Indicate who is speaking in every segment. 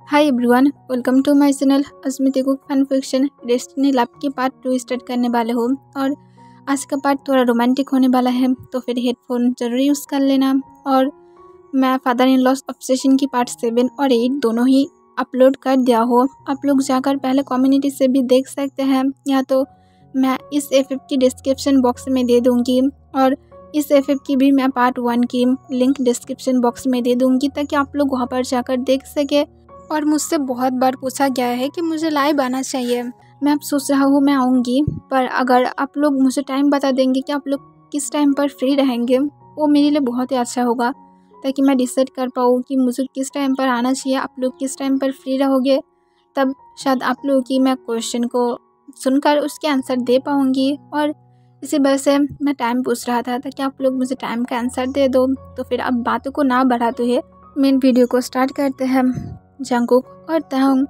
Speaker 1: Hi everyone, welcome to my channel Asmita cook fan fiction destiny love की part 2 start करने वाले हो। और आज का पार्ट थोड़ा रोमांटिक होने वाला है, तो फिर हेडफोन जरूर यूज़ कर लेना। और मैं फादर इन लॉस ऑब्सेशन की पार्ट 7 और 8 दोनों ही अपलोड कर दिया हो। आप लोग जाकर पहले कम्युनिटी से भी देख सकते हैं, या तो मैं इस FF की डिस्क्रिप्शन बॉक्स में दे दूँगी, और इस FF की भी मैं पार्ट 1 की लिंक डिस्क्रिप्शन बॉक्स में दे दूँगी, ताकि आप लोग वहाँ पर जाकर देख सके। और मुझसे बहुत बार पूछा गया है कि मुझे लाइव आना चाहिए। मैं अब सोच रहा हूँ मैं आऊँगी, पर अगर आप लोग मुझे टाइम बता देंगे कि आप लोग किस टाइम पर फ्री रहेंगे, वो मेरे लिए बहुत ही अच्छा होगा, ताकि मैं डिसाइड कर पाऊँ कि मुझे किस टाइम पर आना चाहिए। आप लोग किस टाइम पर फ्री रहोगे, तब शायद आप लोगों की मैं क्वेश्चन को सुनकर उसके आंसर दे पाऊँगी। और इसी वजह से मैं टाइम पूछ रहा था, ताकि आप लोग मुझे टाइम का आंसर दे दो। तो फिर अब बातों को ना बढ़ाते हुए मेन वीडियो को स्टार्ट करते हैं। जंगकुक और ताहुंग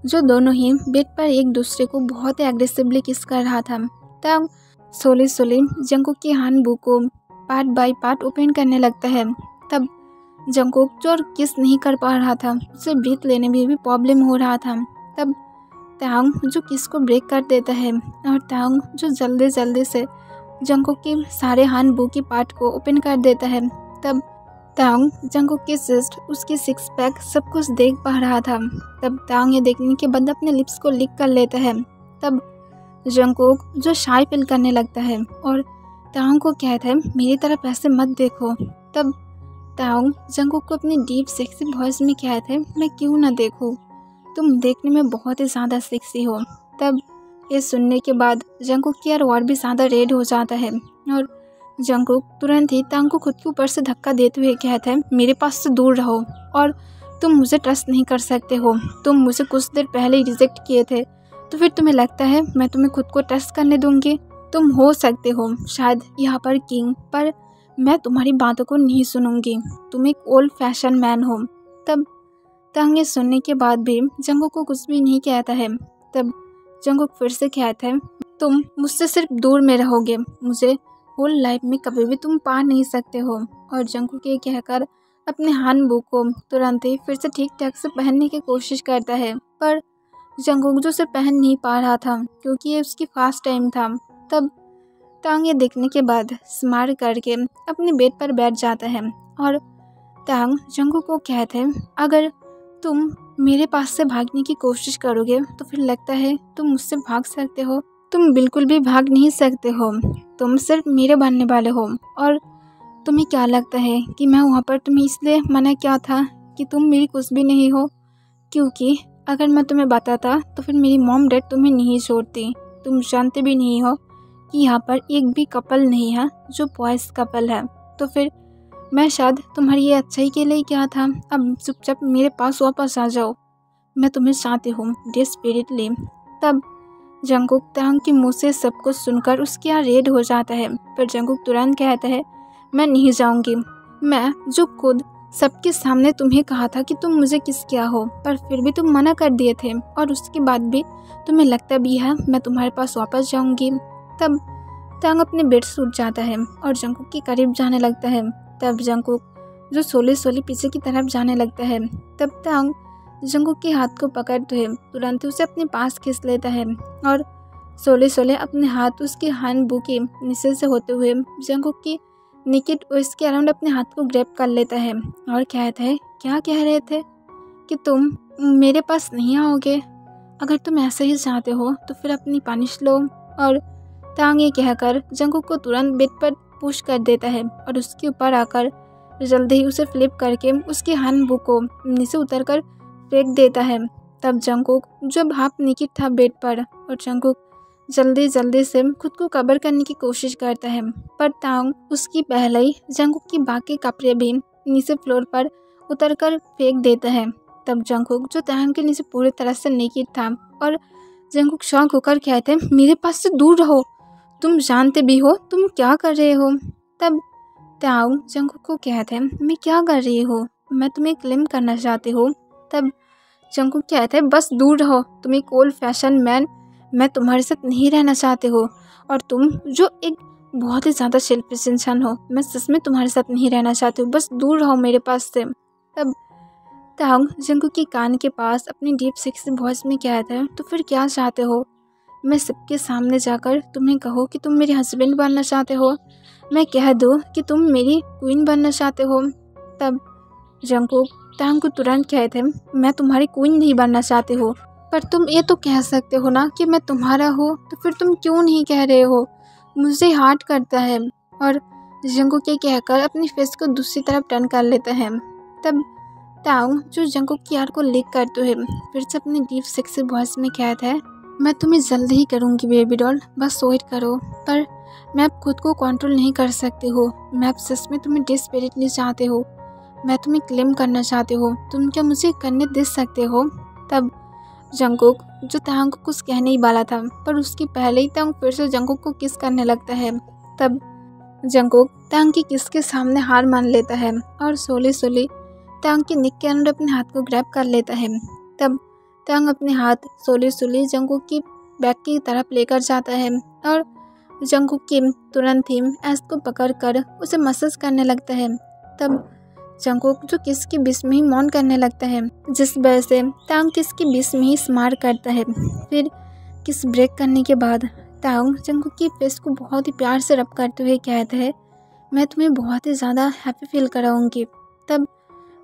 Speaker 1: जो दोनों ही बेड पर एक दूसरे को बहुत ही एग्रेसिवली किस कर रहा था। ताहुंग सोले जंगकुक की हानबू को पार्ट बाय पार्ट ओपन करने लगता है। तब जंगकुक जो किस नहीं कर पा रहा था, उसे ब्रीथ लेने में भी प्रॉब्लम हो रहा था। तब ताहुंग जो किस को ब्रेक कर देता है, और ताहुंग जो जल्दी से जंगकुक की सारे हानबू की पार्ट को ओपन कर देता है। तब ताहुंग जंगकुक की सिस्ट, उसकी 6 पैक सब कुछ देख पा रहा था। तब ताहुंग ये देखने के बाद अपने लिप्स को लिक कर लेता है। तब जंगकुक जो शाय फील करने लगता है, और ताहुंग को कहता है मेरी तरफ ऐसे मत देखो। तब ताहुंग जंगकुक को अपनी डीप सेक्सी वॉइस में कहता है मैं क्यों ना देखूं, तुम देखने में बहुत ही ज़्यादा सेक्सी हो। तब ये सुनने के बाद जंगकुक की यार और भी ज़्यादा रेड हो जाता है, और जंगकुक तुरंत ही ताहुंग को खुद के ऊपर से धक्का देते हुए कहता है मेरे पास से दूर रहो, और तुम मुझे ट्रस्ट नहीं कर सकते हो। तुम मुझे कुछ देर पहले ही रिजेक्ट किए थे, तो फिर तुम्हें लगता है मैं तुम्हें खुद को ट्रस्ट करने दूंगी? तुम हो सकते हो शायद यहाँ पर किंग, पर मैं तुम्हारी बातों को नहीं सुनूंगी। तुम एक ओल्ड फैशन मैन हो। तब ताहुंग ये सुनने के बाद भी जंगकुक को कुछ भी नहीं कहता है। तब जंगकुक फिर से कहता है तुम मुझसे सिर्फ दूर में रहोगे, मुझे होल लाइफ में कभी भी तुम पा नहीं सकते हो। और जंगकुक ये कहकर अपने हानबू को तुरंत ही फिर से ठीक ठाक से पहनने की कोशिश करता है, पर जंगकुक जो उसे पहन नहीं पा रहा था, क्योंकि ये उसकी फर्स्ट टाइम था। तब ताहुंग ये देखने के बाद स्माइल करके अपने बेड पर बैठ जाता है, और ताहुंग जंगकुक को कहता है अगर तुम मेरे पास से भागने की कोशिश करोगे, तो फिर लगता है तुम मुझसे भाग सकते हो। तुम बिल्कुल भी भाग नहीं सकते हो, तुम सिर्फ मेरे बनने वाले हो। और तुम्हें क्या लगता है कि मैं वहाँ पर तुम्हें इसलिए मना किया था कि तुम मेरी कुछ भी नहीं हो, क्योंकि अगर मैं तुम्हें बताता तो फिर मेरी मॉम डैड तुम्हें नहीं छोड़ती। तुम जानते भी नहीं हो कि यहाँ पर एक भी कपल नहीं है जो बॉयज़ कपल है, तो फिर मैं शायद तुम्हारी ये अच्छाई के लिए क्या था। अब चुपचाप मेरे पास वापस आ जाओ, मैं तुम्हें चाहती हूँ डेस्परेटली। तब जंगकुक ताहुंग के मुँह से सब कुछ सुनकर उसके यहाँ रेड हो जाता है, पर जंगकुक तुरंत कहता है मैं नहीं जाऊंगी। मैं जो खुद सबके सामने तुम्हें कहा था कि तुम मुझे किस किया हो, पर फिर भी तुम मना कर दिए थे, और उसके बाद भी तुम्हें लगता भी है मैं तुम्हारे पास वापस जाऊंगी। तब ताहुंग अपने बेड से उठ जाता है और जंगकुक के करीब जाने लगता है। तब जंगकुक जो सोले पीछे की तरफ जाने लगता है। तब ताहुंग जंगकुक के हाथ को पकड़ते हुए तुरंत उसे अपने पास खींच लेता है, और सोले अपने हाथ उसके हानबू के नीचे से होते हुए जंगकुक की नेकेड वेस्ट के अराउंड अपने हाथ को ग्रैब कर लेता है, और कहता है क्या कह रहे थे कि तुम मेरे पास नहीं आओगे? अगर तुम ऐसे ही चाहते हो तो फिर अपनी पनिश लो। और ताहुंग ये कहकर जंगकुक को तुरंत बेड पर पुश कर देता है, और उसके ऊपर आकर जल्दी ही उसे फ्लिप करके उसके हानबू को नीचे उतरकर फेंक देता है। तब जंगकुक जो हाफ नेकेड था बेड पर, और जंगकुक जल्दी से खुद को कवर करने की कोशिश करता है, पर ताहुंग उसकी पहले ही जंगकुक की बाकी कपड़े भी नीचे फ्लोर पर उतरकर फेंक देता है। तब जंगकुक जो ताहुंग के नीचे पूरी तरह से नेकेड था, और जंगकुक शॉक होकर कहते हैं मेरे पास से दूर रहो, तुम जानते भी हो तुम क्या कर रहे हो। तब ताहुंग जंगकुक को कहते हैं मैं क्या कर रही हूँ, मैं तुम्हें क्लेम करना चाहती हूँ। तब जंगकुक कहता है बस दूर रहो, तुम एक ओल्ड फैशन मैन, मैं तुम्हारे साथ नहीं रहना चाहते हो, और तुम जो एक बहुत ही ज़्यादा सेल्फिश इंसान हो, मैं सच में तुम्हारे साथ नहीं रहना चाहती हूँ, बस दूर रहो मेरे पास से। तब तांग जंगकुक के कान के पास अपनी डीप सेक्सी वॉइस में कहता है, तो फिर क्या चाहते हो? मैं सबके सामने जाकर तुम्हें कहो कि तुम मेरे हस्बैंड बनना चाहते हो? मैं कह दूँ कि तुम मेरी क्वीन बनना चाहते हो? तब जंगकुक तांग को तुरंत कहते हैं, मैं तुम्हारी क्वीन नहीं बनना चाहते हो, पर तुम ये तो कह सकते हो ना कि मैं तुम्हारा हो, तो फिर तुम क्यों नहीं कह रहे हो? मुझे हार्ट करता है। और जंगकुक ये कहकर अपनी फेस को दूसरी तरफ टर्न कर लेता है। तब तांग जो जंगकुक की यार को लिक करते हुए फिर से अपनी डीप सेक्सी वॉइस में कहता है, मैं तुम्हें जल्दी ही करूँगी बेबी डॉल, बस वेट करो। पर मैं अब खुद को कंट्रोल नहीं कर सकती हूँ। मैं अब सच में तुम्हें डेस्परेटली चाहते हो। मैं तुम्हें क्लेम करना चाहती हूँ। तुम क्या मुझे करने दे सकते हो? तब जंगकुक जो तांग को कुछ कहने ही वाला था, पर उसके पहले ही तांग फिर से जंगकुक को किस करने लगता है। तब जंगकुक तांग की किस के सामने हार मान लेता है और सोली सोली तांग के नेक के अंदर अपने हाथ को ग्रैब कर लेता है। तब तांग अपने हाथ सोली सोली जंगकुक की बैक की तरफ लेकर जाता है और जंगकुक की तुरंत ही ऐस को पकड़कर उसे मसाज करने लगता है। तब जंगकुक जो किस के बीच में ही मौन करने लगता है, जिस वजह से तांग किस के बीच में ही स्मार करता है। फिर किस ब्रेक करने के बाद तांग जंगकुक की फेस को बहुत ही प्यार से रब करते हुए कहता है, मैं तुम्हें बहुत ही ज़्यादा हैप्पी फील कराऊंगी। तब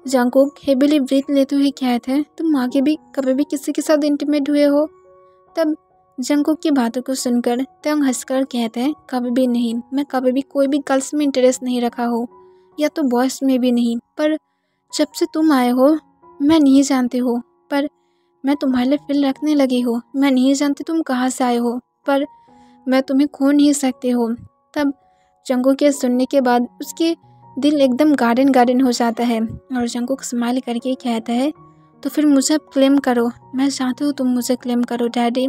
Speaker 1: जंगकुक हेवीली ब्रीथ लेते हुए कहते हैं, तुम आगे भी कभी भी किसी के साथ इंटीमेट हुए हो? तब जंगकुक की बातों को सुनकर तांग हंसकर कहते हैं, कभी भी नहीं। मैं कभी भी कोई भी गर्ल्स में इंटरेस्ट नहीं रखा हो, या तो बॉयज़ में भी नहीं। पर जब से तुम आए हो मैं नहीं जानती हो, पर मैं तुम्हारे लिए फील रखने लगी हो। मैं नहीं जानती तुम कहाँ से आए हो, पर मैं तुम्हें खो नहीं सकती हो। तब जंगकुक के सुनने के बाद उसके दिल एकदम गार्डन गार्डन हो जाता है और जंगकुक स्माइल करके कहता है, तो फिर मुझे क्लेम करो। मैं चाहती हूँ तुम मुझे क्लेम करो डैडी।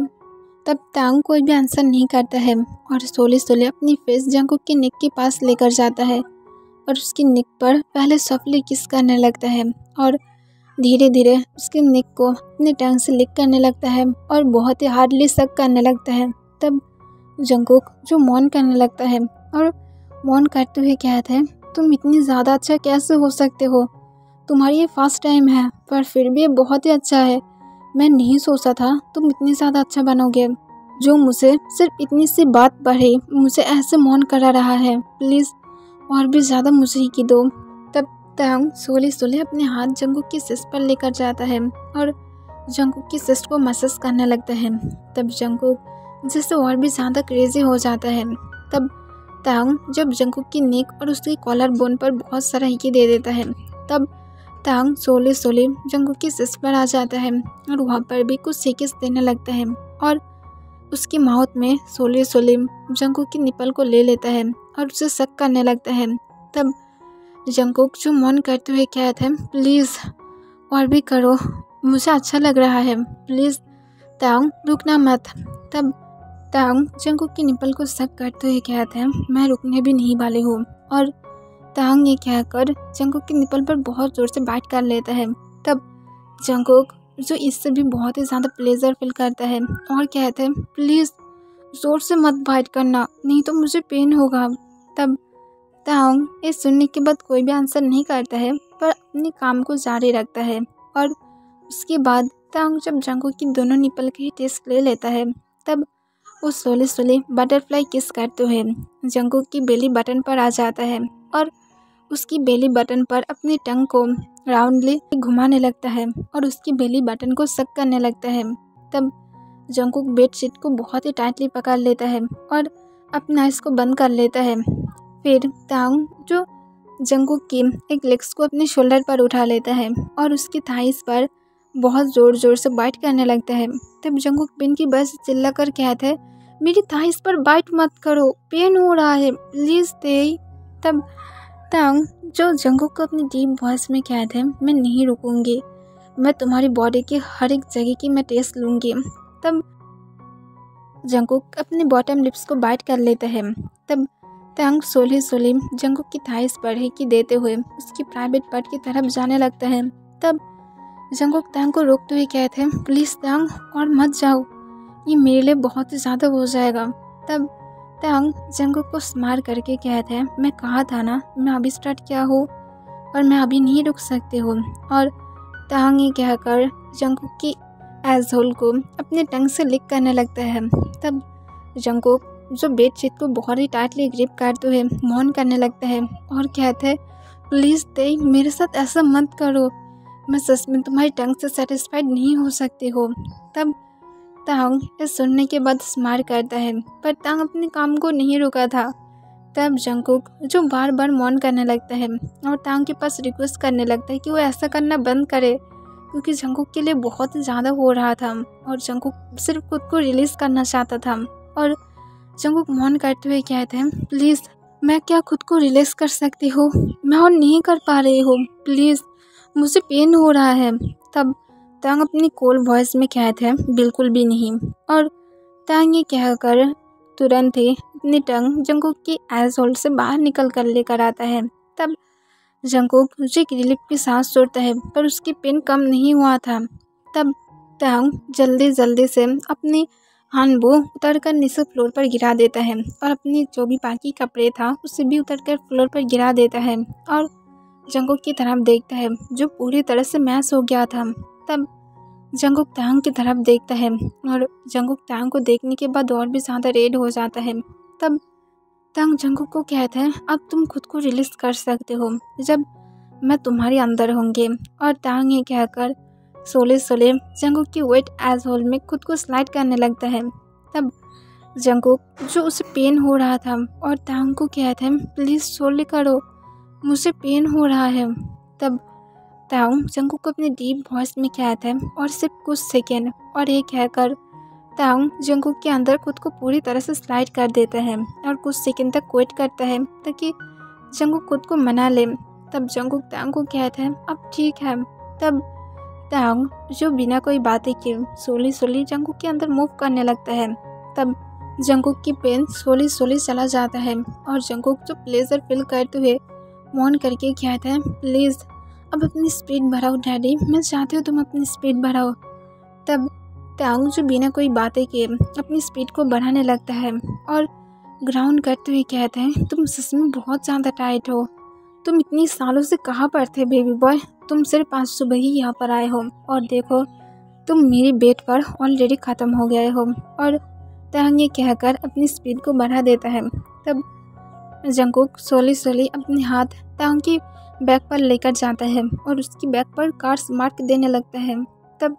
Speaker 1: तब तांग कोई भी आंसर नहीं करता है और सोले सोले अपनी फेस जंगकुक के नेक के पास लेकर जाता है और उसकी नेक पर पहले सॉफ्टली किस करने लगता है और धीरे धीरे उसके नेक को अपने टंग से लिक करने लगता है और बहुत ही हार्डली सक करने लगता है। तब जंगकुक जो मौन करने लगता है और मौन करते हुए कहते हैं, तुम इतनी ज़्यादा अच्छा कैसे हो सकते हो? तुम्हारी ये फर्स्ट टाइम है, पर फिर भी ये बहुत ही अच्छा है। मैं नहीं सोचा था तुम इतनी ज़्यादा अच्छा बनोगे। जो मुझे सिर्फ इतनी सी बात पढ़े मुझे ऐसे मौन करा रहा है, प्लीज़ और भी ज़्यादा मुझे ही की दो। तब तांग सोले सोले अपने हाथ जंगकुक की सिस्ट पर लेकर जाता है और जंगकुक की सिस्ट को मसाज करने लगता है। तब जंगकुक जिससे और भी ज़्यादा क्रेजी हो जाता है। तब तांग जब जंगकुक की नेक और उसकी कॉलर बोन पर बहुत सारा हिकी दे देता है, तब तांग सोले सोले जंगकुक की सिस्ट पर आ जाता है और वहाँ पर भी कुछ हिकिस देने लगता है और उसकी माउथ में सोले सोले जंगकुक की निपल को ले लेता है और उसे सक करने लगता है। तब जंगकुक जो मौन करते हुए कहते हैं, प्लीज़ और भी करो, मुझे अच्छा लग रहा है, प्लीज़ तांग रुकना मत। तब तांग जंगकुक की निपल को सक करते हुए कहते हैं, मैं रुकने भी नहीं वाली हूँ। और तांग ये कहकर जंगकुक की निपल पर बहुत ज़ोर से बाइट कर लेता है। तब जंगकुक जो इससे भी बहुत ही ज़्यादा प्लेजर फील करता है और कहते हैं, प्लीज़ ज़ोर से मत बाइट करना, नहीं तो मुझे पेन होगा। तब तांग ये सुनने के बाद कोई भी आंसर नहीं करता है, पर अपने काम को जारी रखता है। और उसके बाद तांग जब जंगकुक की दोनों निपल के टेस्ट ले लेता है, तब वो सोले सोले बटरफ्लाई किस करते हुए जंगकुक की बेली बटन पर आ जाता है और उसकी बेली बटन पर अपनी टंग को राउंडली घुमाने लगता है और उसकी बेली बटन को सक करने लगता है। तब जंगकुक बेडशीट को बहुत ही टाइटली पकड़ लेता है और अपना आइज को बंद कर लेता है। फिर तांग जो जंगकुक की एक लेग्स को अपने शोल्डर पर उठा लेता है और उसकी थाइस पर बहुत ज़ोर ज़ोर से बाइट करने लगता है। तब जंगकुक पेन की वजह से चिल्ला कर कहता है, मेरी थाइस पर बाइट मत करो, पेन हो रहा है, प्लीज़ दे। तब तांग जो जंगकुक को अपनी डीप वॉइस में कहते हैं, मैं नहीं रुकूंगी, मैं तुम्हारी बॉडी की हर एक जगह की मैं टेस्ट लूँगी। तब जंगकुक अपने बॉटम लिप्स को बाइट कर लेता है। तब तांग सोले सोले जंगकुक की थाइस पर हिकी देते हुए उसकी प्राइवेट पार्ट की तरफ जाने लगता है। तब जंगकुक तांग को रोकते हुए कहते हैं, प्लीज़ तांग और मत जाओ, ये मेरे लिए बहुत ही ज़्यादा हो जाएगा। तब तांग जंगकुक को स्मार करके कहते हैं, मैं कहा था ना, मैं अभी स्टार्ट किया हूँ और मैं अभी नहीं रुक सकती हूँ। और तांग ये कहकर जंगकुक की एज़होल को अपने टंग से लिक करने लगता है। तब जंगकुक जो बेडशीट को बहुत ही टाइटली ग्रिप करते हुए मौन करने लगता है और कहता है, प्लीज़ तेई मेरे साथ ऐसा मत करो, मैं सच में तुम्हारी टंग से सेटिस्फाइड नहीं हो सकती हो। तब तांग ये सुनने के बाद स्माइल करता है, पर तांग अपने काम को नहीं रोका था। तब जंगकुक जो बार बार मौन करने लगता है और तांग के पास रिक्वेस्ट करने लगता है कि वो ऐसा करना बंद करे, क्योंकि जंगकुक के लिए बहुत ज़्यादा हो रहा था और जंगकुक सिर्फ खुद को रिलीज़ करना चाहता था। और जंगकुक मौन करते हुए कहते हैं, प्लीज़ मैं क्या खुद को रिलीज़ कर सकती हूँ, मैं और नहीं कर पा रही हूँ, प्लीज़ मुझे पेन हो रहा है। तब तांग अपनी कोल्ड वॉइस में कहते हैं, बिल्कुल भी नहीं। और तांग ये कहकर तुरंत ही अपनी टंग जंगकुक की एज़होल से बाहर निकल कर लेकर आता है। तब जंगकुक जो एक रिलीफ की सांस छोड़ता है, पर उसकी पेन कम नहीं हुआ था। तब तांग जल्दी जल्दी से अपनी हानबो उतर कर नीचे फ्लोर पर गिरा देता है और अपनी जो भी बाकी कपड़े था उसे भी उतर कर फ्लोर पर गिरा देता है और जंगकुक की तरफ देखता है जो पूरी तरह से मैश हो गया था। तब जंगकुक तांग की तरफ देखता है और जंगकुक तांग को देखने के बाद और भी ज़्यादा रेड हो जाता है। तब तांग जंगकुक को कहता है, अब तुम खुद को रिलीज कर सकते हो जब मैं तुम्हारे अंदर होंगे। और तांग ये कहकर सोले सोले जंगकुक की वेट एज़होल में खुद को स्लाइड करने लगता है। तब जंगकुक जो उसे पेन हो रहा था और तांग को कहता है, प्लीज़ सोले करो, मुझे पेन हो रहा है। तब तांग जंगकुक को अपने डीप वॉइस में कहता है और सिर्फ कुछ सेकेंड, और ये कहकर तांग जंगकुक के अंदर खुद को पूरी तरह से स्लाइड कर देता है और कुछ सेकेंड तक वेट करता है ताकि जंगकुक खुद को मना ले। तब जंगकुक तांग को कहता है, अब ठीक है। तब तांग जो बिना कोई बातें किए सोली सोली जंगकुक के अंदर मूव करने लगता है। तब जंगकुक की पेन सोली सोली चला जाता है और जंगकुक जो प्लेजर फील करते हुए मौन करके कहता है, प्लीज़ अब अपनी स्पीड बढ़ाओ डैडी, मैं चाहती हूँ तुम अपनी स्पीड बढ़ाओ। तब तांग जो बिना कोई बातें किए अपनी स्पीड को बढ़ाने लगता है और ग्राउंड करते हुए कहते हैं, तुम सच में बहुत ज़्यादा टाइट हो, तुम इतनी सालों से कहाँ पर थे बेबी बॉय, तुम सिर्फ आज सुबह ही यहाँ पर आए हो और देखो तुम मेरी बेड पर ऑलरेडी ख़त्म हो गए हो। और तांग ये कहकर अपनी स्पीड को बढ़ा देता है। तब जंगकुक सोली सोली अपने हाथ तांग की बैक पर लेकर जाता है और उसकी बैक पर कार्स मार्क देने लगता है। तब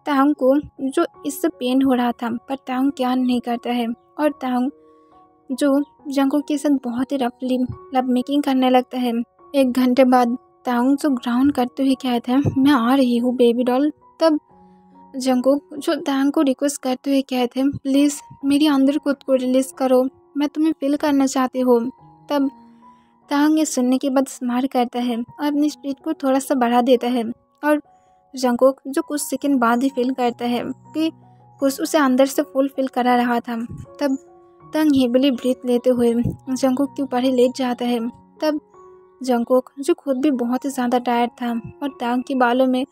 Speaker 1: तांग को जो इससे पेन हो रहा था पर तांग क्या नहीं करता है और तांग जो जंगकुक के साथ बहुत ही रफली लव मेकिंग करने लगता है। 1 घंटे बाद तांग जो ग्राउंड करते हुए कहता है, मैं आ रही हूँ बेबी डॉल। तब जंगकुक जो तांग को रिक्वेस्ट करते हुए कहते हैं, प्लीज़ मेरे अंदर खुद को रिलीज़ करो, मैं तुम्हें फील करना चाहती हूँ। तब तांग ये सुनने के बाद स्माइल करता है और अपनी स्पीड को थोड़ा सा बढ़ा देता है और जंगकुक जो कुछ सेकंड बाद ही फील करता है कि कुछ उसे अंदर से फुल फील करा रहा था। तब तांग हेविली ब्रीथ लेते हुए जंगकुक के ऊपर ही लेट जाता है। तब जंगकुक जो खुद भी बहुत ही ज़्यादा टायर्ड था और तांग के बालों में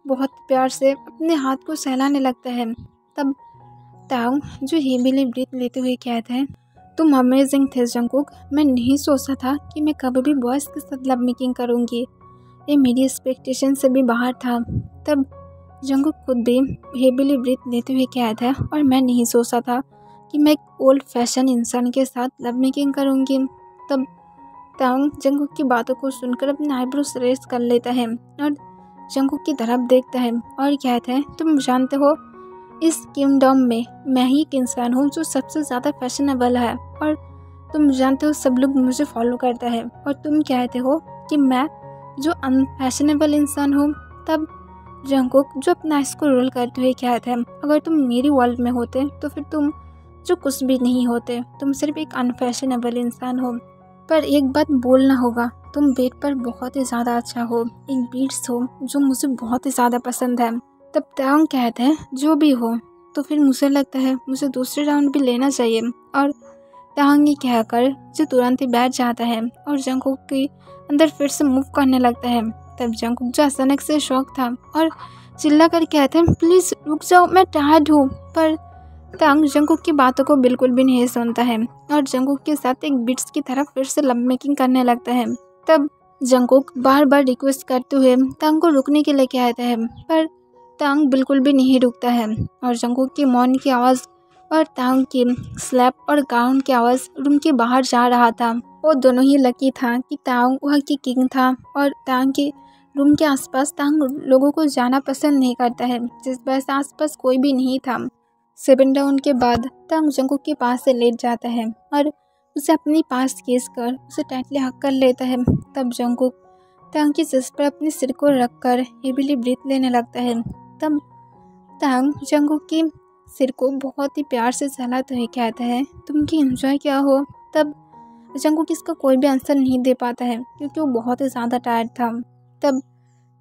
Speaker 1: बहुत प्यार से अपने हाथ को सहलाने लगता है। तब तांग जो हेविली ब्रीथ लेते हुए कहता है, तुम अमेजिंग थे जंगकुक, मैं नहीं सोचा था कि मैं कभी भी बॉयज़ के साथ लव मेकिंग करूँगी, ये मेरी एक्सपेक्टेशन से भी बाहर था। तब जंगकुक खुद भी हेविली ब्रीथ लेते हुए कहता है, और मैं नहीं सोचा था कि मैं एक ओल्ड फैशन इंसान के साथ लव मेकिंग करूँगी। तब तांग जंगकुक की बातों को सुनकर अपने आईब्रोज रेस कर लेता है और जंगकुक की तरफ देखता है और कहता है, तुम जानते हो इस किंगडम में मैं ही एक इंसान हूँ जो सबसे ज़्यादा फैशनेबल है, और तुम जानते हो सब लोग मुझे फॉलो करता है, और तुम कहते हो कि मैं जो अनफैशनेबल इंसान हूँ। तब जंगकुक जो अपना आइस को रोल करते हुए कहता है, अगर तुम मेरी वर्ल्ड में होते तो फिर तुम जो कुछ भी नहीं होते, तुम सिर्फ एक अनफैशनेबल इंसान हो। पर एक बात बोलना होगा, तुम बेड पर बहुत ही ज़्यादा अच्छा हो, एक बीट्स हो जो मुझे बहुत ही ज़्यादा पसंद है। तब तांग कहते हैं, जो भी हो तो फिर मुझे लगता है मुझे दूसरे राउंड भी लेना चाहिए। और तांग ये कहकर जो तुरंत ही बैठ जाता है और जंगकुक के अंदर फिर से मूव करने लगता है। तब जंगकुक जो अचानक से शॉक था और चिल्ला कर कहते हैं, प्लीज़ रुक जाओ, मैं टायर्ड हूँ। पर तांग जंगकुक की बातों को बिल्कुल भी नहीं सुनता है और जंगकुक के साथ एक बीट्स की तरफ फिर से लव मेकिंग करने लगता है। तब जंगकुक बार बार रिक्वेस्ट करते हुए तांग को रुकने के लिए कहता है, पर तांग बिल्कुल भी नहीं रुकता है और जंगकुक की मौन की आवाज़ और तांग की स्लैप और गाउन की आवाज़ रूम के बाहर जा रहा था। वो दोनों ही लकी था कि तांग वहाँ की किंग था और तांग के रूम के आसपास तांग लोगों को जाना पसंद नहीं करता है, जिस वजह से आसपास कोई भी नहीं था। 7 डाउन के बाद तांग जंगकुक के पास से लेट जाता है और उसे अपने पास खींच कर उसे टाइटली हक कर लेता है। तब जंगकुक तांग की चेस्ट पर अपने सिर को रखकर हेवीली ब्रीथ लेने लगता है। तब तांग जंगकुक के सिर को बहुत ही प्यार से सहलाते हुए कहता है, तुम की एंजॉय क्या हो। तब जंगकुक इसका कोई भी आंसर नहीं दे पाता है क्योंकि वो बहुत ही ज़्यादा टायर्ड था। तब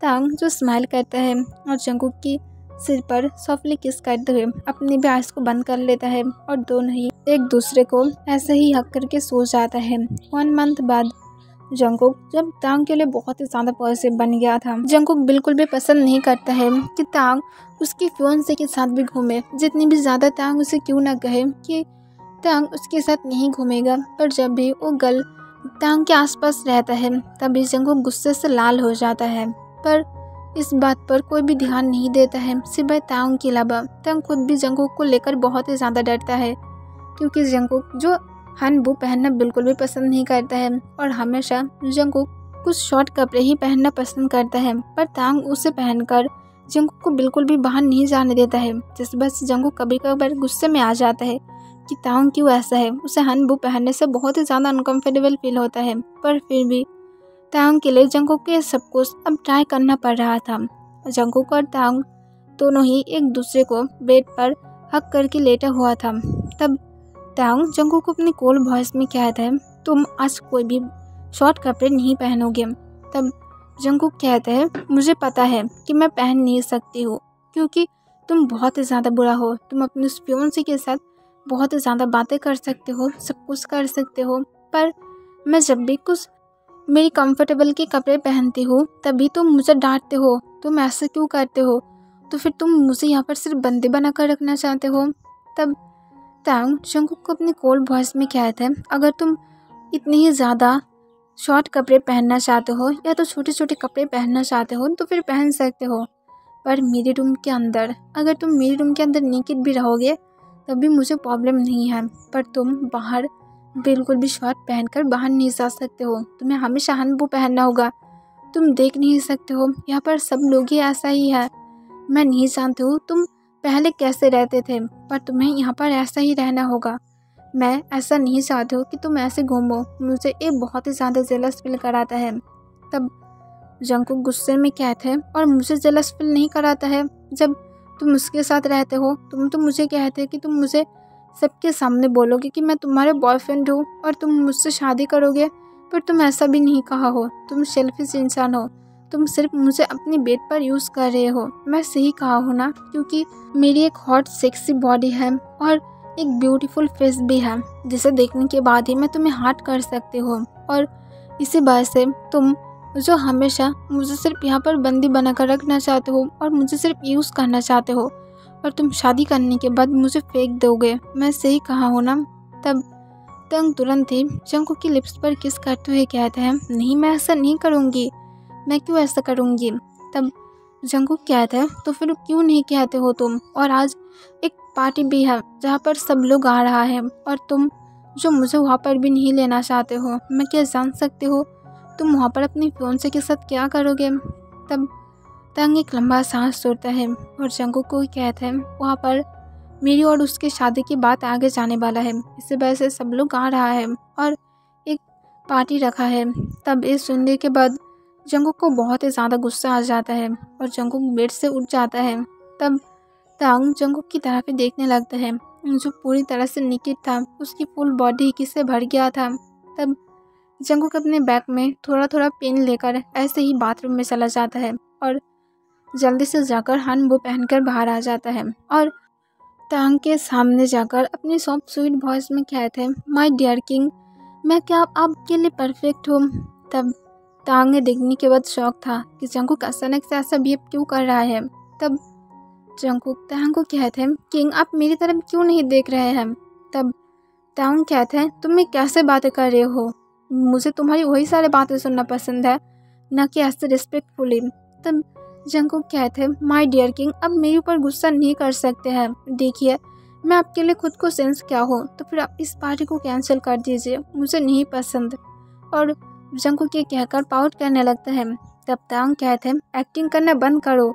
Speaker 1: तांग जो स्माइल करता है और जंगकुक की सिर पर सॉफ्टली किस करते हुए अपने भी आइज को बंद कर लेता है और दोनों ही एक दूसरे को ऐसे ही हक करके सो जाता है। 1 मंथ बाद जंगकुक जब तांग के लिए बहुत ही ज़्यादा पॉजिटिव बन गया था। जंगकुक बिल्कुल भी पसंद नहीं करता है कि तांग उसकी फियांसे के साथ भी घूमे, जितनी भी ज़्यादा तांग उसे क्यों ना कहे कि तांग उसके साथ नहीं घूमेगा, पर जब भी वो गर्ल तांग के आसपास रहता है तभी जंगकुक गुस्से से लाल हो जाता है। पर इस बात पर कोई भी ध्यान नहीं देता है सिवाय तांग के अलावा। तांग खुद भी जंगकुक को लेकर बहुत ही ज़्यादा डरता है क्योंकि जंगकुक जो हनबू पहनना बिल्कुल भी पसंद नहीं करता है और हमेशा जंगकुक कुछ शॉर्ट कपड़े ही पहनना पसंद करता है, पर तांग उसे पहनकर जंगकुक को बिल्कुल भी बाहर नहीं जाने देता है, जिस वजह से जंगकुक कभी कभार गुस्से में आ जाता है कि तांग क्यों ऐसा है। उसे हनबू पहनने से बहुत ही ज़्यादा अनकम्फर्टेबल फील होता है, पर फिर भी तांग के लिए जंगकुक के सब कुछ अब ट्राई करना पड़ रहा था। जंगकुक और तांग दोनों ही एक दूसरे को बेड पर हक करके लेटा हुआ था। तब तांग जंगकुक को अपने कोल वॉइस में कहता है, तुम आज कोई भी शॉर्ट कपड़े नहीं पहनोगे। तब जंगकुक कहता है, मुझे पता है कि मैं पहन नहीं सकती हूँ क्योंकि तुम बहुत ही ज़्यादा बुरा हो। तुम अपने फियांसे के साथ बहुत ही ज़्यादा बातें कर सकते हो, सब कुछ कर सकते हो, पर मैं जब भी कुछ मेरी कंफर्टेबल के कपड़े पहनती हूँ तभी तुम मुझे डांटते हो। तुम ऐसे क्यों करते हो? तो फिर तुम मुझे यहाँ पर सिर्फ बंदी बनाकर रखना चाहते हो। तब तांग जंगकुक को अपने कोल्ड वॉइस में कहता है, अगर तुम इतने ही ज़्यादा शॉर्ट कपड़े पहनना चाहते हो या तो छोटे छोटे कपड़े पहनना चाहते हो तो फिर पहन सकते हो, पर मेरे रूम के अंदर अगर तुम मेरे रूम के अंदर नेकेड भी रहोगे तभी मुझे प्रॉब्लम नहीं है, पर तुम बाहर बिल्कुल भी शॉर्ट पहनकर बाहर नहीं जा सकते हो। तुम्हें हमेशा हनबू पहनना होगा। तुम देख नहीं सकते हो यहाँ पर सब लोग ही ऐसा ही है। मैं नहीं जानती हूँ तुम पहले कैसे रहते थे, पर तुम्हें यहाँ पर ऐसा ही रहना होगा। मैं ऐसा नहीं चाहती हूँ कि तुम ऐसे घूमो। मुझे ये बहुत ही ज़्यादा जेलस फील कराता है। तब जंगकुक गुस्से में कहते हैं, और मुझे जेलस फील नहीं कराता है जब तुम उसके साथ रहते हो। तुम तो मुझे कहते हैं कि तुम मुझे सबके सामने बोलोगे कि मैं तुम्हारे बॉयफ्रेंड हूँ और तुम मुझसे शादी करोगे, पर तुम ऐसा भी नहीं कहा हो। तुम सेल्फिश इंसान हो। तुम सिर्फ मुझे अपनी बेड पर यूज़ कर रहे हो। मैं सही कहा हूँ ना, क्योंकि मेरी एक हॉट सेक्सी बॉडी है और एक ब्यूटीफुल फेस भी है जिसे देखने के बाद ही मैं तुम्हें हार्ट कर सकती हूँ। और इसी वजह से तुम जो हमेशा मुझे सिर्फ यहाँ पर बंदी बनाकर रखना चाहते हो और मुझे सिर्फ यूज़ करना चाहते हो, और तुम शादी करने के बाद मुझे फेंक दोगे। मैं सही कहा हूँ ना। तब तांग तुरंत ही जंगकुक की लिप्स पर किस करते हुए कहते हैं, नहीं मैं ऐसा नहीं करूँगी। मैं क्यों ऐसा करूँगी? तब जंगकुक कहता है, तो फिर क्यों नहीं कहते हो तुम? और आज एक पार्टी भी है जहाँ पर सब लोग आ रहा है और तुम जो मुझे वहाँ पर भी नहीं लेना चाहते हो। मैं क्या जान सकती हो तुम वहाँ पर अपनी फियांसे के साथ क्या करोगे? तब तांग एक लंबा सांस छोड़ता है और जंगकुक को कहता है, वहाँ पर मेरी और उसकी शादी की बात आगे जाने वाला है, इसी वजह से सब लोग आ रहा है और एक पार्टी रखा है। तब ये सुनने के बाद जंगकुक को बहुत ही ज़्यादा गुस्सा आ जाता है और जंगकुक बेड से उठ जाता है। तब तांग जंगकुक की तरफ देखने लगता है जो पूरी तरह से निकेट था। उसकी फुल बॉडी किससे भर गया था। तब जंगकुक अपने बैग में थोड़ा थोड़ा पेन लेकर ऐसे ही बाथरूम में चला जाता है और जल्दी से जाकर हनबू पहनकर बाहर आ जाता है और तांग के सामने जाकर अपनी सॉफ्ट स्वीट वॉइस में कहते हैं, माय डियर किंग, मैं क्या आपके लिए परफेक्ट हूँ? तब तांग ने देखने के बाद शौक था कि जंगकुक अचानक से ऐसा बिहेव क्यों कर रहा है। तब जंगकुक तांग को कहते हैं, किंग आप मेरी तरफ क्यों नहीं देख रहे हैं? तब तांग कहते हैं, तुम कैसे बातें कर रहे हो? मुझे तुम्हारी वही सारी बातें सुनना पसंद है ना कि ऐसे रिस्पेक्टफुली। तब जंगकुक कहते हैं, माय डियर किंग, अब मेरे ऊपर गुस्सा नहीं कर सकते हैं। देखिए, मैं आपके लिए खुद को सेंस क्या हो, तो फिर आप इस पार्टी को कैंसिल कर दीजिए, मुझे नहीं पसंद। और जंगकुक ये कहकर पाउट करने लगता है। तब तांग कहते हैं, एक्टिंग करना बंद करो,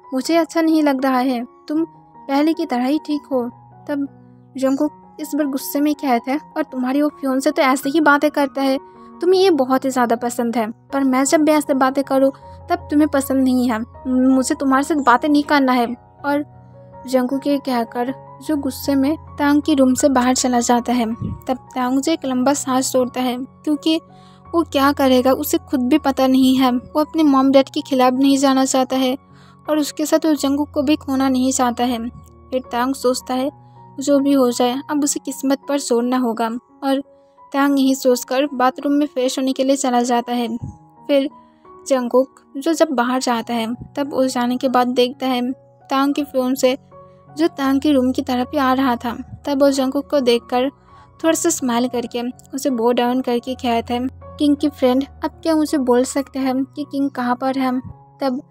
Speaker 1: मुझे अच्छा नहीं लग रहा है, तुम पहले की तरह ही ठीक हो। तब जंगकुक इस बार गुस्से में कहते हैं, और तुम्हारी वो फियोंसे तो ऐसे ही बातें करता है, तुम्हें ये बहुत ही ज़्यादा पसंद है, पर मैं जब भी ऐसे बातें करूँ तब तुम्हें पसंद नहीं है, मुझे तुम्हारे साथ बातें नहीं करना है। और जंगकुक ये कहकर जो गुस्से में तांग की रूम से बाहर चला जाता है। तब तांग जो एक लंबा सांस छोड़ता है, क्योंकि वो क्या करेगा उसे खुद भी पता नहीं है। वो अपने मॉम डैड के खिलाफ नहीं जाना चाहता है और उसके साथ वो जंगकुक को भी खोना नहीं चाहता है। फिर तांग सोचता है जो भी हो जाए अब उसे किस्मत पर छोड़ना होगा, और तांग यही सोचकर बाथरूम में फ्रेश होने के लिए चला जाता है। फिर जंगकुक जो जब बाहर जाता है तब उस जाने के बाद देखता है तांग की फियोंसे जो तांग की रूम की तरफ ही आ रहा था। तब वो जंगकुक को देखकर थोड़ा सा स्माइल करके उसे बो डाउन करके कहता है, किंग की फ्रेंड, अब क्या मुझे बोल सकते हैं कि किंग कहाँ पर है? तब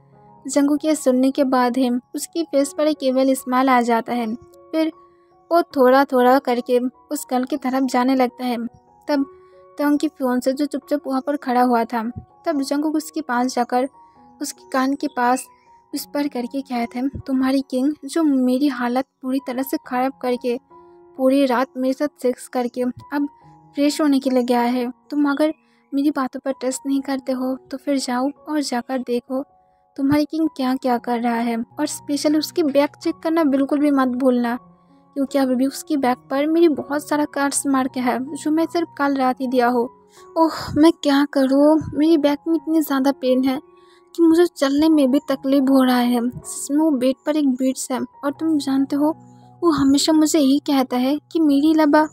Speaker 1: जंगकुक ये सुनने के बाद है उसकी फेस पर एक केवल स्माइल आ जाता है। फिर वो थोड़ा थोड़ा करके उस गर्ल की तरफ जाने लगता है। तब तांग की फियोंसे जो चुपचाप वहाँ पर खड़ा हुआ था, तब जंगकुक उसके पास जाकर उसके कान के पास विस्पर करके कहते हैं, तुम्हारी किंग जो मेरी हालत पूरी तरह से ख़राब करके पूरी रात मेरे साथ सेक्स करके अब फ्रेश होने के लिए गया है। तुम अगर मेरी बातों पर ट्रस्ट नहीं करते हो तो फिर जाओ और जाकर देखो तुम्हारी किंग क्या क्या कर रहा है, और स्पेशली उसकी बैग चेक करना बिल्कुल भी मत भूलना, क्योंकि अभी भी उसकी बैग पर मेरी बहुत सारा कार्ड्स मार्क है जो मैं सिर्फ कल रात ही दिया हो। ओह, मैं क्या करूँ, मेरी बैग में इतनी ज़्यादा पेन है कि मुझे चलने में भी तकलीफ हो रहा है। जिसमें वो बेड पर एक बीट्स है, और तुम जानते हो वो हमेशा मुझे यही कहता है कि मेरे अलावा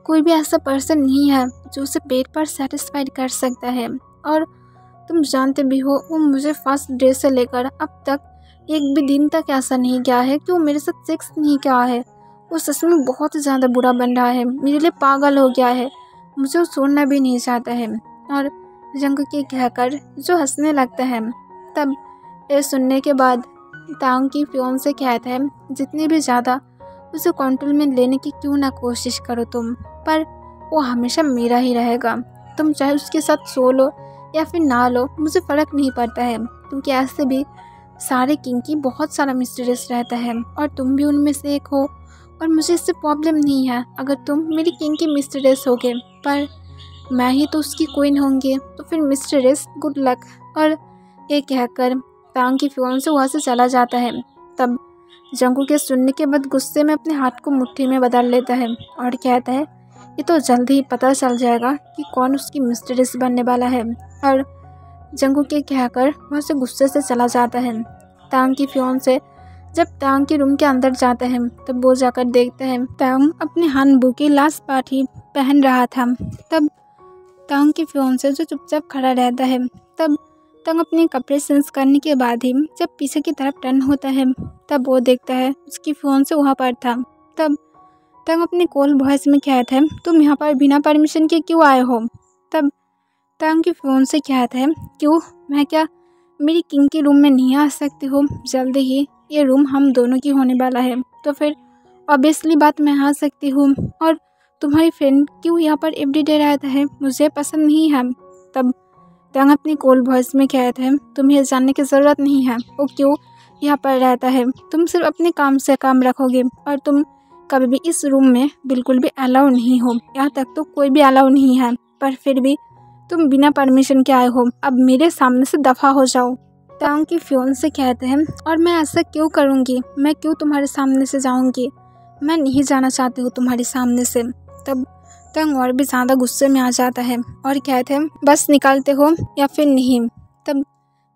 Speaker 1: कोई भी ऐसा पर्सन नहीं है जो उसे पेट पर सेटिस्फाइड कर सकता है। और तुम जानते भी हो वो मुझे फर्स्ट डे से लेकर अब तक एक भी दिन तक ऐसा नहीं किया है कि वो मेरे साथ सेक्स नहीं किया है। वो सच में बहुत ज़्यादा बुरा बन रहा है, मेरे लिए पागल हो गया है, मुझे वो छोड़ना भी नहीं चाहता है। और जंगकुक के कहकर जो हंसने लगता है। तब ये सुनने के बाद तांग की फियोंसे कहता है, जितनी भी ज़्यादा उसे कंट्रोल में लेने की क्यों ना कोशिश करो तुम, पर वो हमेशा मेरा ही रहेगा। तुम चाहे उसके साथ सो लो या फिर ना लो, मुझे फ़र्क नहीं पड़ता है, क्योंकि ऐसे भी सारे किंग की बहुत सारा मिस्टीरियस रहता है और तुम भी उनमें से एक हो, और मुझे इससे प्रॉब्लम नहीं है अगर तुम मेरी किंग की मिस्टीरियस होगे, पर मैं ही तो उसकी क्वीन होंगी, तो फिर मिस्टीरियस गुड लक। और ये कहकर तांग की फियोंसे वहाँ से चला जाता है। तब जंगकुक के सुनने के बाद गुस्से में अपने हाथ को मुट्ठी में बदल लेता है और कहता है, ये तो जल्दी ही पता चल जाएगा कि कौन उसकी मिस्ट्रेस बनने वाला है। और जंगकुक के कहकर वहाँ से गुस्से से चला जाता है। तांग की फियोंसे जब तांग के रूम के अंदर जाता है तब वो जाकर देखता है तांग अपने हानबू की लास्ट पार्टी पहन रहा था। तब तांग की फियोंसे जो चुपचाप खड़ा रहता है, तब तांग अपने कपड़े चेंज करने के बाद ही जब पीछे की तरफ टर्न होता है तब वो देखता है उसकी फियोंसे वहाँ पर था। तब तांग अपने कोल्ड वॉइस में कहता है, तुम यहाँ पर बिना परमिशन के क्यों आए हो? तब तांग की फियोंसे कहता है, क्यों, मैं क्या मेरी किंग के रूम में नहीं आ सकती हो? जल्दी ही ये रूम हम दोनों की होने वाला है, तो फिर ऑब्वियसली बात मैं आ सकती हूँ। और तुम्हारी फ्रेंड क्यों यहाँ पर एवरीडे रहता है, मुझे पसंद नहीं है। तब तांग अपनी कोल्ड वॉइस में कहता है, तुम्हें जानने की ज़रूरत नहीं है वो क्यों यहाँ पर रहता है, तुम सिर्फ अपने काम से काम रखोगे और तुम कभी भी इस रूम में बिल्कुल भी अलाउ नहीं हो, यहाँ तक तो कोई भी अलाउ नहीं है, पर फिर भी तुम बिना परमिशन के आए हो, अब मेरे सामने से दफ़ा हो जाओ। तांग की फियोंसे कहते हैं, और मैं ऐसा क्यों करूँगी, मैं क्यों तुम्हारे सामने से जाऊँगी, मैं नहीं जाना चाहती हूँ तुम्हारे सामने से। तब तांग और भी ज़्यादा गुस्से में आ जाता है और कहते हैं, बस निकलते हो या फिर नहीं। तब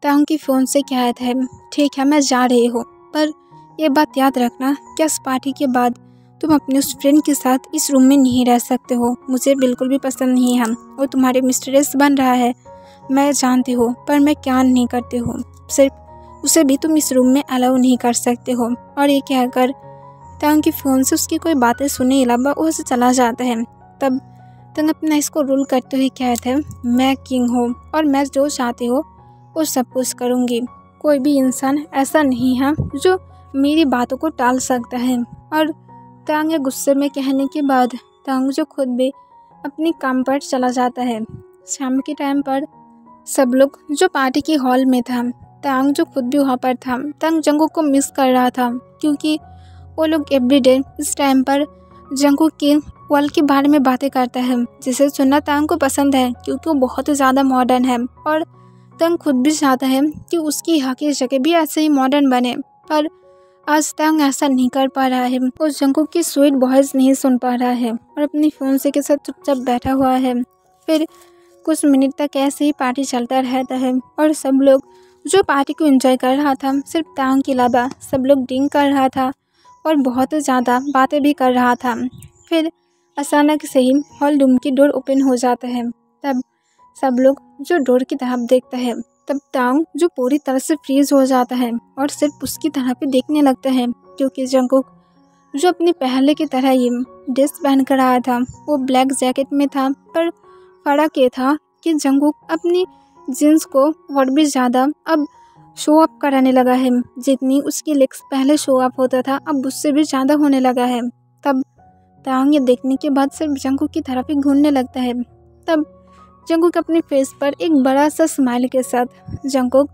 Speaker 1: तांग की फियोंसे कहते हैं, ठीक है मैं जा रही हूँ, पर यह बात याद रखना कि इस पार्टी के बाद तुम अपने उस फ्रेंड के साथ इस रूम में नहीं रह सकते हो, मुझे बिल्कुल भी पसंद नहीं है, वो तुम्हारे मिस्ट्रेस बन रहा है, मैं जानती हूँ, पर मैं क्या नहीं करती हूँ, सिर्फ उसे भी तुम इस रूम में अलाउ नहीं कर सकते हो। और ये कहकर तांग की फियोंसे उसकी कोई बातें सुने अलावा वो से चला जाता है। तब तांग अपना इसको रूल करते हुए कहते हैं, मैं किंग हूँ और मैं जो चाहती हूँ और सब कुछ करूँगी। कोई भी इंसान ऐसा नहीं है जो मेरी बातों को टाल सकता है। और तांग गुस्से में कहने के बाद तांग जो खुद भी अपने काम पर चला जाता है। शाम के टाइम पर सब लोग जो पार्टी के हॉल में था, तांग जो खुद भी वहाँ पर था। तांग जंगकुक को मिस कर रहा था क्योंकि वो लोग एवरीडे इस टाइम पर जंगकुक के वर्ल्ड के बारे में बातें करता है, जिसे सुनना तांग को पसंद है क्योंकि वो बहुत ही ज़्यादा मॉडर्न है। और तांग खुद भी चाहता है कि उसकी यहाँ की जगह भी ऐसे ही मॉडर्न बने, पर आज तांग ऐसा नहीं कर पा रहा है। वो जंगकुक की स्वीट वॉइस नहीं सुन पा रहा है और अपनी फियांसे के साथ चुपचाप बैठा हुआ है। फिर कुछ मिनट तक ऐसे ही पार्टी चलता रहता है और सब लोग जो पार्टी को एंजॉय कर रहा था, सिर्फ तांग के अलावा सब लोग ड्रिंक कर रहा था और बहुत ज़्यादा बातें भी कर रहा था। फिर अचानक से ही हॉल रूम की डोर ओपन हो जाता है। तब सब लोग जो डोर की तरफ देखता है, तब तांग जो पूरी तरह से फ्रीज हो जाता है और सिर्फ उसकी तरफ ही देखने लगता है क्योंकि जंगकुक जो अपनी पहले की तरह ही ड्रेस पहन कर आया था, वो ब्लैक जैकेट में था। पर फर्क ये था कि जंगकुक अपनी जीन्स को और भी ज़्यादा अब शो अप कराने लगा है। जितनी उसकी लेग्स पहले शो अप होता था, अब उससे भी ज़्यादा होने लगा है। तब तांग ये देखने के बाद सिर्फ जंगकुक की तरफ ही घूरने लगता है। तब जंगकुक अपने फेस पर एक बड़ा सा स्माइल के साथ जंगकुक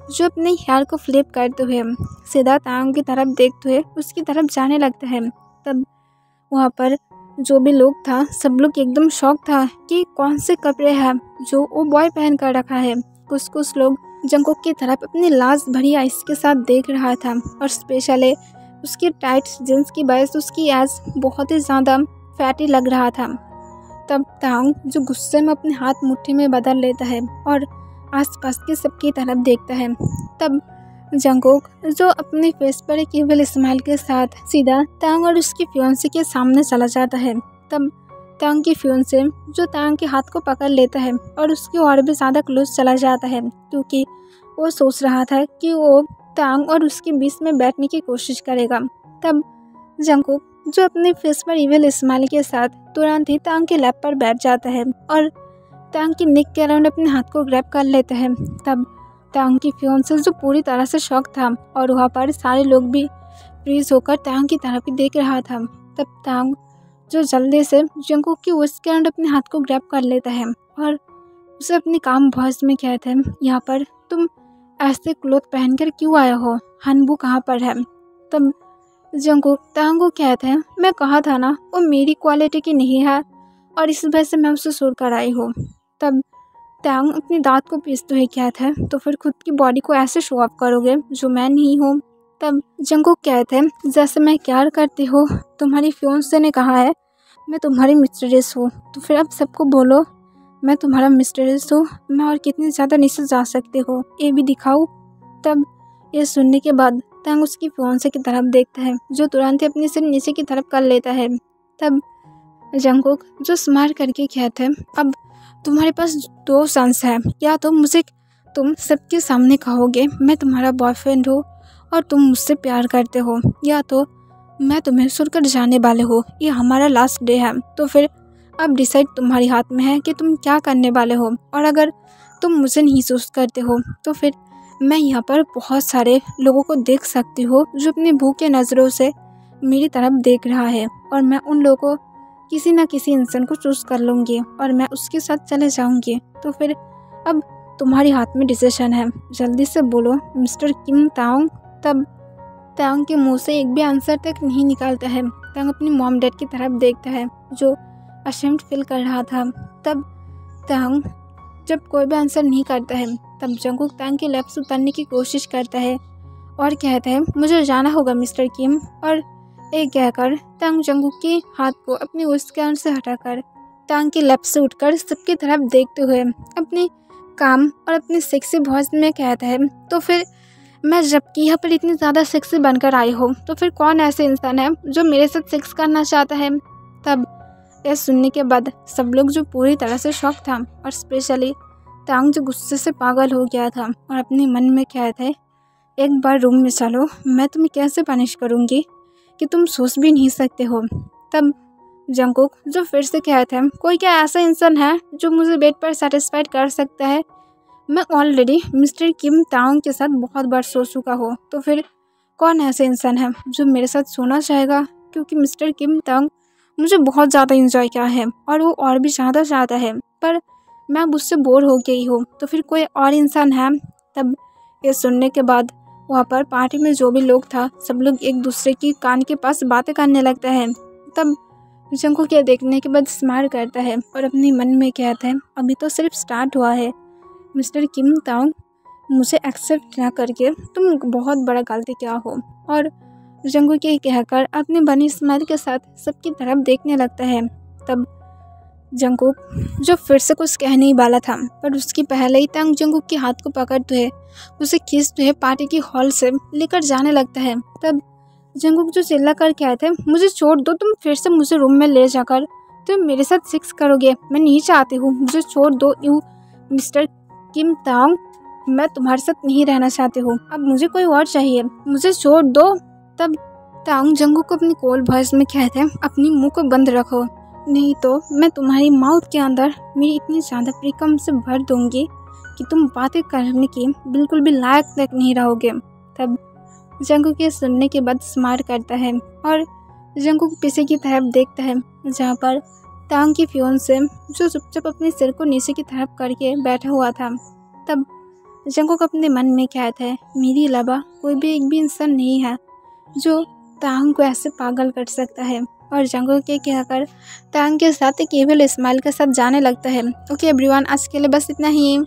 Speaker 1: जो अपने हेयर को फ्लिप करते हुए सीधा तांग की तरफ देखते हुए उसकी तरफ जाने लगता है। तब वहाँ पर जो भी लोग था, सब लोग एकदम शॉक था कि कौन से कपड़े हैं जो वो बॉय पहन कर रखा है। कुछ लोग जंगकुक की तरफ अपनी लाज भरी आइस के साथ देख रहा था और स्पेशली उसकी टाइट जींस की वजह से उसकी एज बहुत ही ज़्यादा फैटी लग रहा था। तब तांग जो गुस्से में अपने हाथ मुट्ठी में बदल लेता है और आसपास के सबकी तरफ देखता है। तब जंगकुक जो अपने फेस पर एक इविल स्माइल के साथ सीधा तांग और उसकी फियांसे के सामने चला जाता है। तब तांग की फियांसे जो तांग के हाथ को पकड़ लेता है और उसकी और भी ज़्यादा क्लोज चला जाता है क्योंकि वो सोच रहा था कि वो तांग और उसके बीच में बैठने की कोशिश करेगा। तब जंगकुक जो अपने फेस पर इविल स्माइल के साथ तुरंत ही तांग के लैप पर बैठ जाता है और तांग की नेक के अराउंड अपने हाथ को ग्रैब कर लेता है। तब तांग की फियांसे जो पूरी तरह से शॉक था और वहाँ पर सारे लोग भी फ्रीज होकर तांग की तरफ ही देख रहा था। तब तांग जो जल्दी से जंगकुक की वॉइस के अराउंड अपने हाथ को ग्रैब कर लेता है और उसे अपनी काम वॉइस में कहता है, यहाँ पर तुम ऐसे क्लोथ पहनकर क्यों आया हो, हनबू कहाँ पर है। तब जंगकुक तांग को कहते हैं, मैं कहा था ना वो मेरी क्वालिटी की नहीं है और इस वजह से मैं उसे सुर कर आई हूँ। तब तांग अपने दांत को पीसते हुए कहते हैं, तो फिर खुद की बॉडी को ऐसे शो ऑफ करोगे जो मैं नहीं हूँ। तब जंगकुक कहते हैं, जैसे मैं प्यार करती हूँ, तुम्हारी फियांसे ने कहा है मैं तुम्हारी मिस्ट्रेस हूँ, तो फिर अब सबको बोलो मैं तुम्हारा मिस्ट्रेस हूँ। मैं और कितनी ज़्यादा नीचे जा सकती हो ये भी दिखाऊँ। तब ये सुनने के बाद तांग उसकी फियांसे की तरफ देखता है जो तुरंत ही अपने सिर नीचे की तरफ कर लेता है। तब जंगकुक जो स्माइल करके कहते हैं, अब तुम्हारे पास दो चांस है, या तो मुझे तुम सबके सामने कहोगे मैं तुम्हारा बॉयफ्रेंड हूँ और तुम मुझसे प्यार करते हो, या तो मैं तुम्हें छोड़कर जाने वाले हो, ये हमारा लास्ट डे है। तो फिर अब डिसाइड तुम्हारे हाथ में है कि तुम क्या करने वाले हो। और अगर तुम मुझे नहीं चूज करते हो तो फिर मैं यहाँ पर बहुत सारे लोगों को देख सकती हो जो अपनी भूखे नज़रों से मेरी तरफ देख रहा है और मैं उन लोगों को किसी न किसी इंसान को चूज कर लूँगी और मैं उसके साथ चले जाऊँगी। तो फिर अब तुम्हारे हाथ में डिसीजन है, जल्दी से बोलो मिस्टर किम तांग। तब तांग के मुंह से एक भी आंसर तक नहीं निकालता है। तांग अपनी मॉम डैड की तरफ देखता है जो अशेम्ड फील कर रहा था। तब तांग जब कोई भी आंसर नहीं करता है, तब जंगकुक तांग के लैप से उतरने की कोशिश करता है और कहता है, मुझे जाना होगा मिस्टर किम। और एक कहकर तांग जंगकुक के हाथ को अपनी उस्कान से हटाकर तांग के लैप से उठकर सबकी तरफ देखते हुए अपने काम और अपनी सेक्सी वॉइस में कहता है, तो फिर मैं जबकि यहाँ पर इतनी ज़्यादा सेक्सी बनकर आई हूँ तो फिर कौन ऐसे इंसान है जो मेरे साथ सेक्स करना चाहता है। तब यह सुनने के बाद सब लोग जो पूरी तरह से शॉक था और स्पेशली तांग जो गुस्से से पागल हो गया था और अपने मन में कहता है, एक बार रूम में चलो, मैं तुम्हें कैसे पनिश करूँगी कि तुम सोच भी नहीं सकते हो। तब जंगकुक जो फिर से कहता है, कोई क्या ऐसा इंसान है जो मुझे बेड पर सेटिस्फाइड कर सकता है। मैं ऑलरेडी मिस्टर किम तांग के साथ बहुत बार सो चुका हूँ, तो फिर कौन ऐसा इंसान है जो मेरे साथ सोना चाहेगा? क्योंकि मिस्टर किम तांग मुझे बहुत ज़्यादा इंजॉय किया है और वो और भी ज़्यादा चाहता है, पर मैं अब उससे बोर हो गई हूँ, तो फिर कोई और इंसान है? तब ये सुनने के बाद वहाँ पर पार्टी में जो भी लोग था, सब लोग एक दूसरे की कान के पास बातें करने लगते हैं। तब जंगकुक ये देखने के बाद स्माइल करता है और अपने मन में कहता है, अभी तो सिर्फ स्टार्ट हुआ है। मिस्टर किम तांग, मुझे एक्सेप्ट ना करके तुम बहुत बड़ा गलती किया हो। और जंगकुक ये कहकर अपनी बनी स्माइल के साथ सबकी तरफ देखने लगता है। तब जंगकुक, जो फिर से कुछ कहने ही वाला था, पर उसकी पहले ही तांग जंगकुक के हाथ को पकड़ते हुए उसे खींचते हुए पार्टी की हॉल से लेकर जाने लगता है। तब जंगकुक जो चिल्ला कर क्या थे, मुझे छोड़ दो, तुम फिर से मुझे रूम में ले जाकर तुम मेरे साथ सेक्स करोगे, मैं नहीं चाहती हूँ, मुझे छोड़ दो। यू मिस्टर किम तांग, मैं तुम्हारे साथ नहीं रहना चाहती हूँ, अब मुझे कोई और चाहिए, मुझे छोड़ दो। तब तांग जंगकुक को अपनी कोल्ड वॉइस में कहते हैं, अपनी मुंह को बंद रखो, नहीं तो मैं तुम्हारी माउथ के अंदर मेरी इतनी ज़्यादा प्रिकम से भर दूंगी कि तुम बातें करने की बिल्कुल भी लायक तक नहीं रहोगे। तब जंगकुक के सुनने के बाद स्माइल करता है और जंगकुक पीछे की तरफ देखता है, जहाँ पर तांग की फियोंसे जो चुपचाप अपने सिर को नीचे की तरफ करके बैठा हुआ था। तब जंगकुक अपने मन में कहता है, मेरे अलावा कोई भी एक भी इंसान नहीं है जो तांग को ऐसे पागल कर सकता है। और जंगकुक के कहकर तांग के साथ एक केवल स्माइल के साथ जाने लगता है। ओके एवरीवन, आज के लिए बस इतना ही।